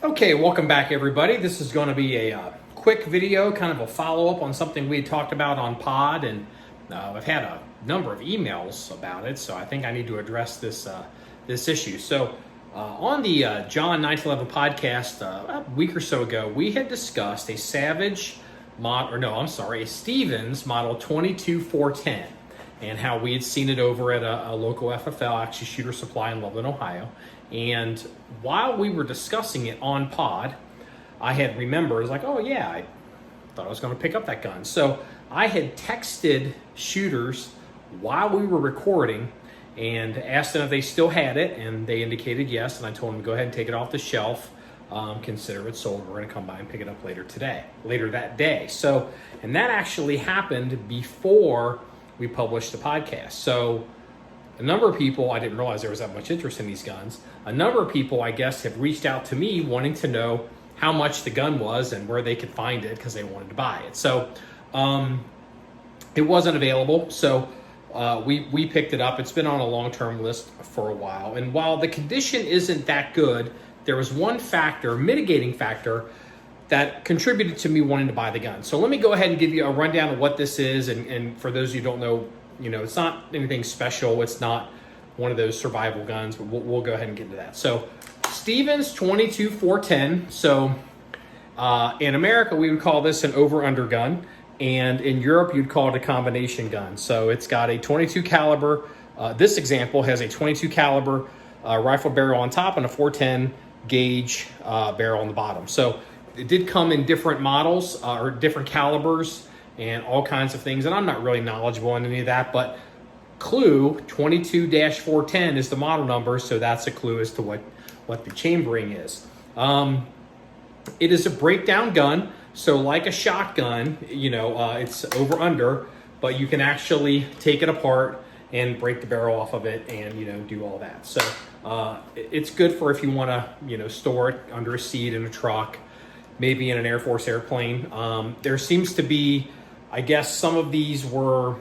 Okay, welcome back everybody. This is going to be a quick video, kind of a follow-up on something we had talked about on pod, and I've had a number of emails about it, so I think I need to address this issue. So on the John1911 Podcast a week or so ago, we had discussed a Stevens model 22410 and how we had seen it over at a local FFL, actually Shooter Supply in Loveland, Ohio. And while we were discussing it on pod, I had remembered, like, oh yeah, I thought I was going to pick up that gun. So I had texted shooters while we were recording and asked them if they still had it, and they indicated yes, and I told them to go ahead and take it off the shelf, consider it sold. We're going to come by and pick it up later that day. So, and that actually happened before we published the podcast. So a number of people, I didn't realize there was that much interest in these guns. A number of people, I guess, have reached out to me wanting to know how much the gun was and where they could find it because they wanted to buy it. So it wasn't available. So we picked it up. It's been on a long-term list for a while. And while the condition isn't that good, there was one factor, mitigating factor, that contributed to me wanting to buy the gun. So let me go ahead and give you a rundown of what this is. And for those of you who don't know, it's not anything special. It's not one of those survival guns, but we'll go ahead and get into that. So Stevens 22410. So in America, we would call this an over-under gun. And in Europe, you'd call it a combination gun. So it's got a 22 caliber. This example has a 22 caliber rifle barrel on top and a 410 gauge barrel on the bottom. So it did come in different models or different calibers and all kinds of things. And I'm not really knowledgeable on any of that, but clue 22-410 is the model number. So that's a clue as to what the chambering is. It is a breakdown gun. So like a shotgun, it's over under, but you can actually take it apart and break the barrel off of it and, do all that. So it's good for if you want to, store it under a seat in a truck, maybe in an Air Force airplane. There seems to be, I guess some of these were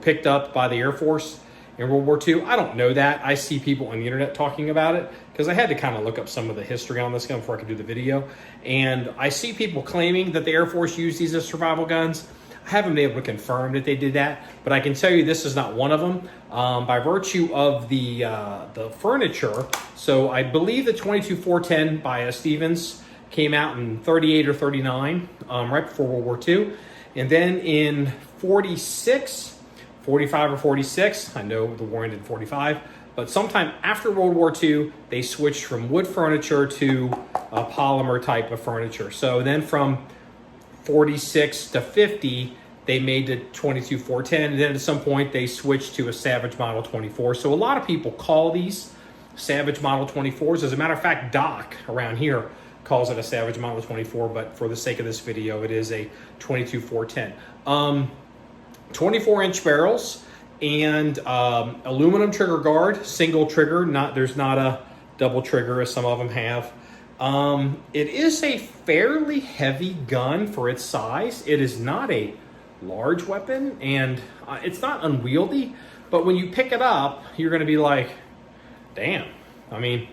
picked up by the Air Force in World War II. I don't know that. I see people on the internet talking about it because I had to kind of look up some of the history on this gun before I could do the video. And I see people claiming that the Air Force used these as survival guns. I haven't been able to confirm that they did that, but I can tell you this is not one of them by virtue of the furniture. So I believe the 22-410 by Stevens came out in 38 or 39, right before World War II. And then in 45 or 46, I know the war ended in 45, but sometime after World War II, they switched from wood furniture to a polymer type of furniture. So then from 46 to 50, they made the 22-410, and then at some point they switched to a Savage Model 24. So a lot of people call these Savage Model 24s. As a matter of fact, Doc around here calls it a Savage Model 24, but for the sake of this video, it is a 22-410. 24-inch barrels and aluminum trigger guard, single trigger. There's not a double trigger as some of them have. It is a fairly heavy gun for its size. It is not a large weapon, and it's not unwieldy. But when you pick it up, you're going to be like, "Damn!" I mean,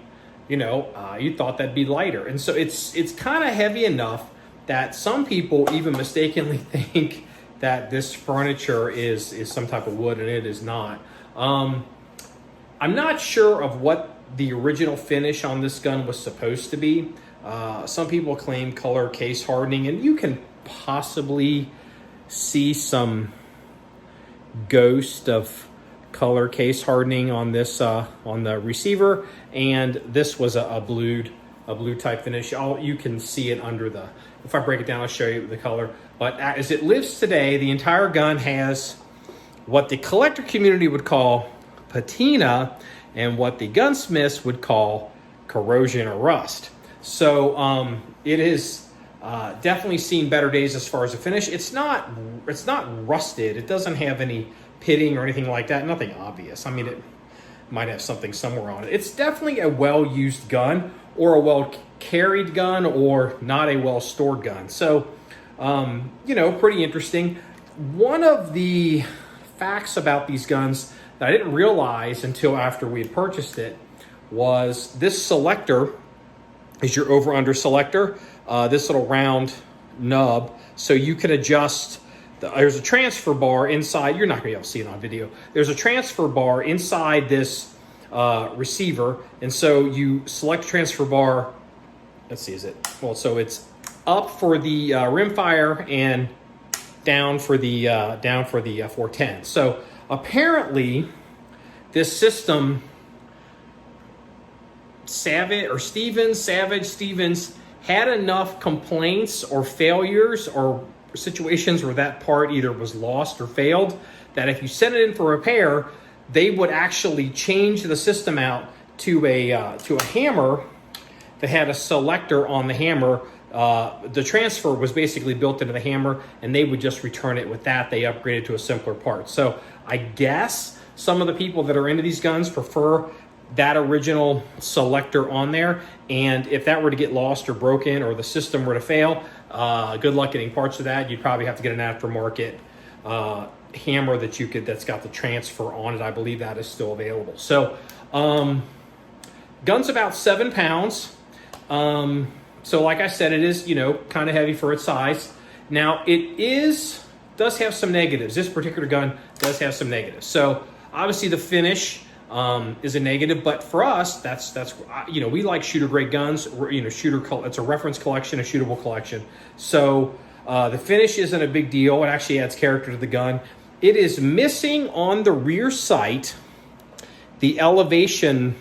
you thought that'd be lighter, and so it's kind of heavy enough that some people even mistakenly think that this furniture is some type of wood, and it is not. I'm not sure of what the original finish on this gun was supposed to be. Some people claim color case hardening, and you can possibly see some ghost of color case hardening on this on the receiver, and this was a blue type finish. You can see it under the, if I break it down, I'll show you the color. But as it lives today, the entire gun has what the collector community would call patina and what the gunsmiths would call corrosion or rust. So it has definitely seen better days as far as the finish. It's not rusted. It doesn't have any pitting or anything like that. Nothing obvious. I mean, it might have something somewhere on it. It's definitely a well-used gun, or a well-carried gun, or not a well-stored gun. So, pretty interesting. One of the facts about these guns that I didn't realize until after we had purchased it was this selector is your over-under selector, this little round nub, so you can adjust. There's a transfer bar inside. You're not going to be able to see it on video. There's a transfer bar inside this receiver, and so you select transfer bar. Let's see, so it's up for the rimfire and down for the 410. So apparently, this system, Stevens had enough complaints or failures or situations where that part either was lost or failed, that if you sent it in for repair, they would actually change the system out to a hammer that had a selector on the hammer. The transfer was basically built into the hammer, and they would just return it with that. They upgraded to a simpler part. So I guess some of the people that are into these guns prefer that original selector on there, and if that were to get lost or broken or the system were to fail, good luck getting parts of that. You'd probably have to get an aftermarket hammer that's got the transfer on it. I believe that is still available. So gun's about 7 pounds. So like I said, it is, kind of heavy for its size. Now it does have some negatives. This particular gun does have some negatives. So obviously the finish is a negative, but for us, that's we like shooter grade guns. It's a reference collection, a shootable collection. So the finish isn't a big deal. It actually adds character to the gun. It is missing on the rear sight the elevation,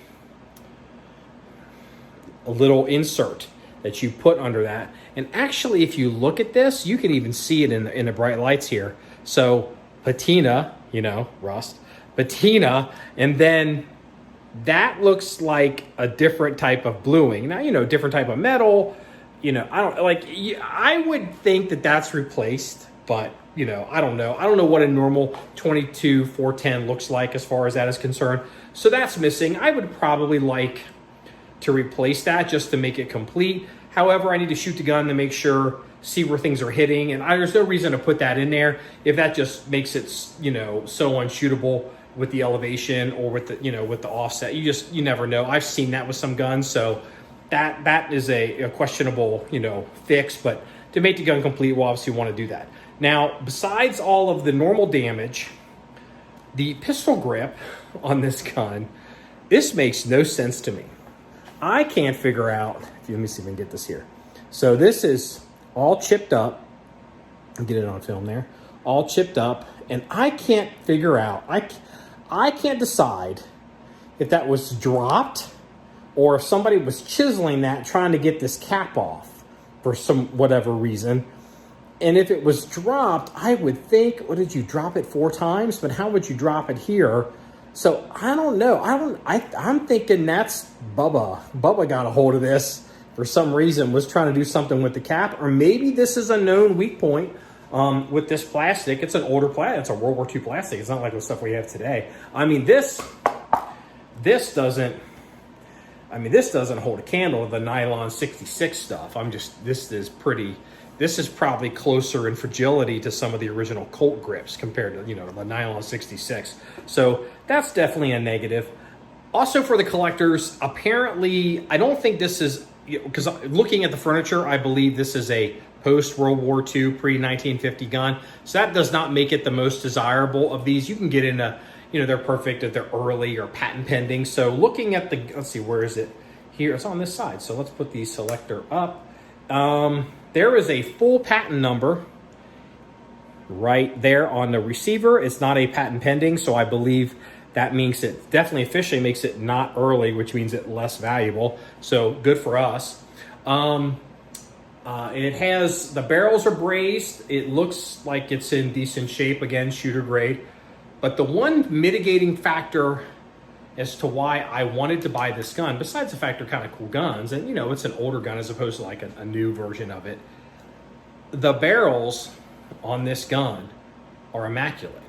a little insert that you put under that. And actually, if you look at this, you can even see it in the bright lights here. So patina, rust, patina, and then that looks like a different type of bluing. Now, different type of metal, I would think that that's replaced, but, I don't know. I don't know what a normal 22 410 looks like as far as that is concerned. So that's missing. I would probably like to replace that just to make it complete. However, I need to shoot the gun to make sure, see where things are hitting, and there's no reason to put that in there if that just makes it, so unshootable with the elevation or with the offset. You never know. I've seen that with some guns, so that is a questionable, fix. But to make the gun complete, we'll obviously want to do that. Now, besides all of the normal damage, the pistol grip on this gun, this makes no sense to me. I can't figure out, let me see if I can get this here. So this is all chipped up. I'll get it on film there. All chipped up. And I can't figure out, I can't decide if that was dropped or if somebody was chiseling that, trying to get this cap off for some whatever reason. And if it was dropped, I would think, what did you drop it 4 times? But how would you drop it here? So I don't know. I'm thinking that's Bubba. Bubba got a hold of this for some reason, was trying to do something with the cap, or maybe this is a known weak point with this plastic. It's an older plastic. It's a World War II plastic. It's not like the stuff we have today. This doesn't hold a candle to the nylon 66 stuff. This is probably closer in fragility to some of the original Colt grips compared to, the nylon 66. So that's definitely a negative. Also for the collectors, apparently, I don't think this is, because looking at the furniture, I believe this is a post-World War II, pre-1950 gun. So that does not make it the most desirable of these. You can get into, they're perfect if they're early or patent pending. So looking at let's see, where is it? Here, it's on this side. So let's put the selector up. There is a full patent number right there on the receiver. It's not a patent pending, so I believe that means it definitely officially makes it not early, which means it less valuable. So good for us. It has, the barrels are brazed. It looks like it's in decent shape, again, shooter grade. But the one mitigating factor as to why I wanted to buy this gun, besides the fact they're kind of cool guns, and it's an older gun as opposed to like a new version of it, the barrels on this gun are immaculate.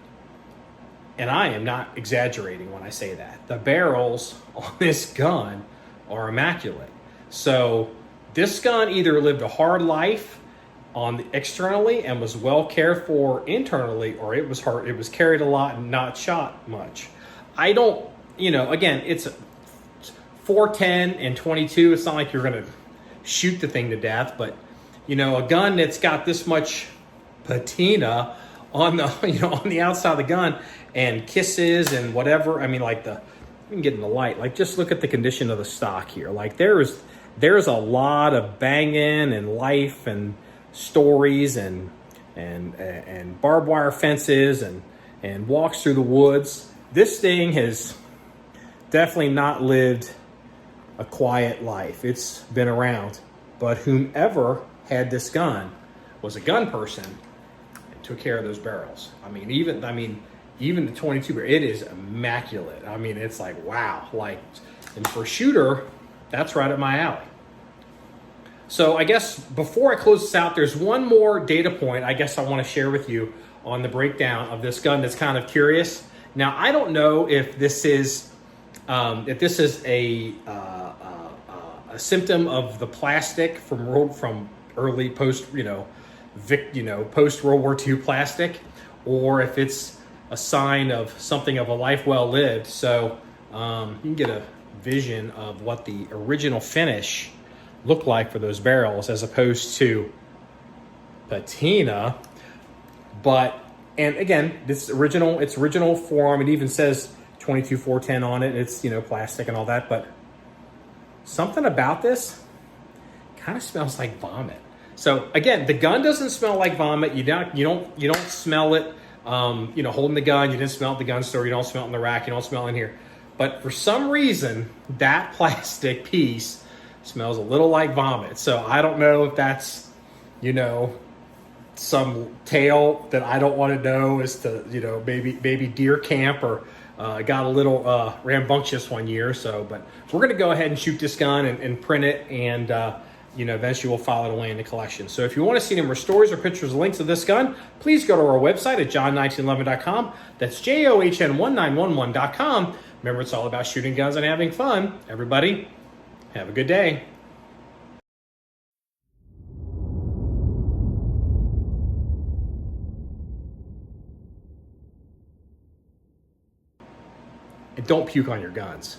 And I am not exaggerating when I say that. The barrels on this gun are immaculate. So this gun either lived a hard life externally and was well cared for internally, or it was hard. It was carried a lot and not shot much. I don't, again, it's 410 and 22. It's not like you're going to shoot the thing to death. But, you know, a gun that's got this much patina on the, you know, on the outside of the gun and kisses and whatever. I mean, like you can get in the light, like just look at the condition of the stock here. Like there's a lot of banging and life and stories and barbed wire fences and walks through the woods. This thing has definitely not lived a quiet life. It's been around, but whomever had this gun was a gun person and took care of those barrels. I mean, even the 22 barrel, it is immaculate. I mean, it's like, wow. Like, and for a shooter, that's right up my alley. So I guess before I close this out, there's one more data point I guess I want to share with you on the breakdown of this gun that's kind of curious. Now, I don't know if this is a symptom of the plastic from early post World War II plastic, or if it's a sign of something of a life well lived. So you can get a vision of what the original finish looked like for those barrels as opposed to patina. And again, it's original form. It even says 22-410 on it. It's, you know, plastic and all that, but something about this kind of smells like vomit. So again, the gun doesn't smell like vomit. You don't smell it. Holding the gun, you didn't smell it at the gun store. You don't smell it in the rack. You don't smell it in here. But for some reason, that plastic piece smells a little like vomit. So I don't know if that's, you know, some tale that I don't want to know as to, you know, maybe deer camp or got a little rambunctious one year. So, but we're going to go ahead and shoot this gun and print it, and eventually we'll file it away in the collection. So if you want to see numerous stories or pictures or links of this gun, please go to our website at John1911.com. That's JOHN1911.com. Remember, it's all about shooting guns and having fun. Everybody, have a good day. And don't puke on your guns.